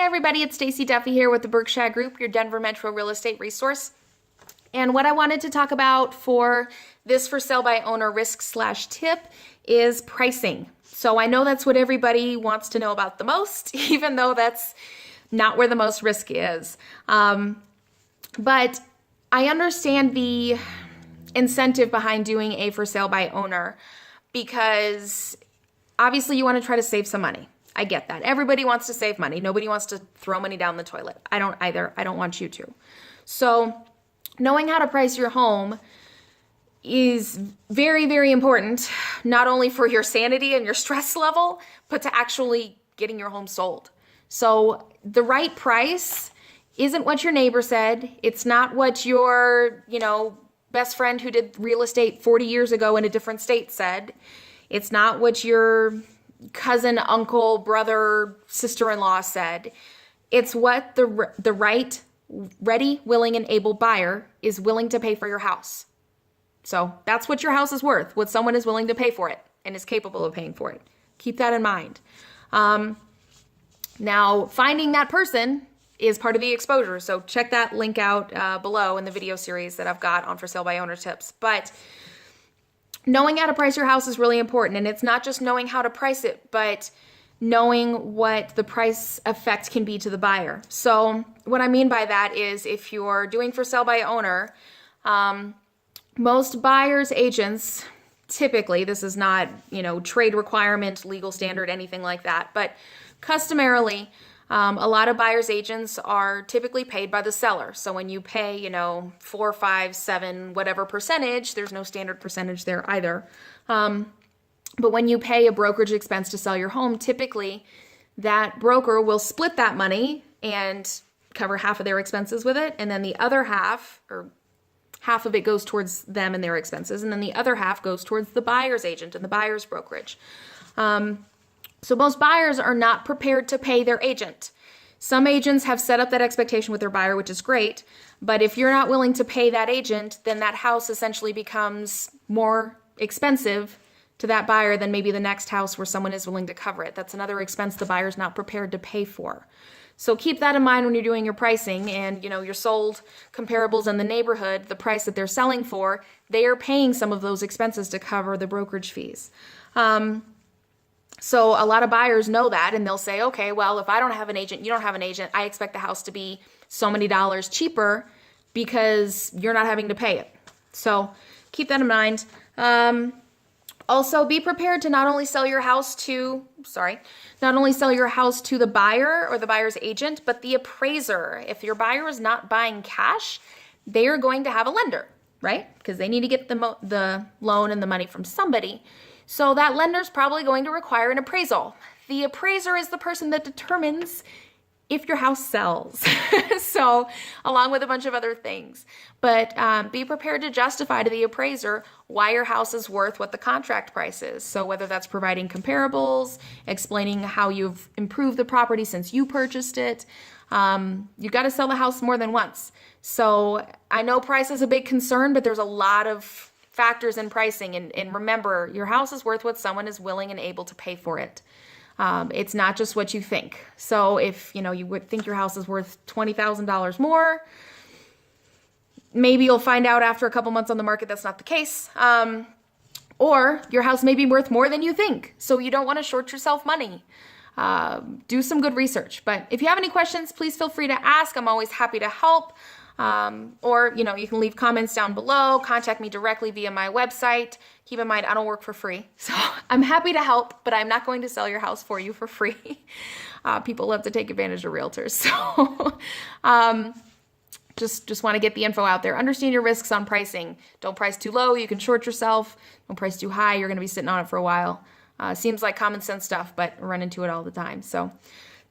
everybody, it's Stacie Duffy here with the Berkshire Group, your Denver Metro real estate resource. And what I wanted to talk about for this for sale by owner risk/tip is pricing. So I know that's what everybody wants to know about the most, even though that's not where the most risk is. But I understand the incentive behind doing a for sale by owner because obviously you want to try to save some money. I get that. Everybody wants to save money. Nobody wants to throw money down the toilet. I don't either. I don't want you to. So knowing how to price your home is very, very important, not only for your sanity and your stress level, but to actually getting your home sold. So the right price isn't what your neighbor said. It's not what your, best friend who did real estate 40 years ago in a different state said. It's not what your cousin, uncle, brother, sister-in-law said. It's what the right, ready, willing, and able buyer is willing to pay for your house. So that's what your house is worth, what someone is willing to pay for it and is capable of paying for it. Keep that in mind. Now, finding that person is part of the exposure. So check that link out below in the video series that I've got on for sale by owner tips. But knowing how to price your house is really important. And it's not just knowing how to price it, but knowing what the price effect can be to the buyer. So what I mean by that is if you're doing for sale by owner, most buyers agents, typically, this is not, trade requirement, legal standard, anything like that, but customarily, a lot of buyers agents are typically paid by the seller. So when you pay, 4, 5, 7, whatever percentage, there's no standard percentage there either. But when you pay a brokerage expense to sell your home, typically that broker will split that money and cover half of their expenses with it. And then the other half, or half of it goes towards them and their expenses. And then the other half goes towards the buyer's agent and the buyer's brokerage. So most buyers are not prepared to pay their agent. Some agents have set up that expectation with their buyer, which is great. But if you're not willing to pay that agent, then that house essentially becomes more expensive to that buyer than maybe the next house where someone is willing to cover it. That's another expense the buyer's not prepared to pay for. So keep that in mind when you're doing your pricing and, your sold comparables in the neighborhood, the price that they're selling for, they are paying some of those expenses to cover the brokerage fees. So a lot of buyers know that and they'll say, okay, well, if I don't have an agent, you don't have an agent, I expect the house to be so many dollars cheaper because you're not having to pay it. So keep that in mind. Also be prepared to not only sell your house to the buyer or the buyer's agent, but the appraiser. If your buyer is not buying cash, they are going to have a lender, right? Because they need to get the loan and the money from somebody. So that lender is probably going to require an appraisal. The appraiser is the person that determines if your house sells. So along with a bunch of other things. But be prepared to justify to the appraiser why your house is worth what the contract price is. So whether that's providing comparables, explaining how you've improved the property since you purchased it. You've got to sell the house more than once. So I know price is a big concern, but there's a lot of factors in pricing. And remember, your house is worth what someone is willing and able to pay for it. It's not just what you think. So if, you would think your house is worth $20,000 more, maybe you'll find out after a couple months on the market that's not the case. Or your house may be worth more than you think. So you don't want to short yourself money. Do some good research. But if you have any questions, please feel free to ask. I'm always happy to help. Or, you can leave comments down below, contact me directly via my website. Keep in mind, I don't work for free. So I'm happy to help, but I'm not going to sell your house for you for free. People love to take advantage of realtors. So, just want to get the info out there. Understand your risks on pricing. Don't price too low. You can short yourself. Don't price too high. You're going to be sitting on it for a while. Seems like common sense stuff, but I run into it all the time. So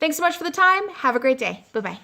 thanks so much for the time. Have a great day. Bye-bye.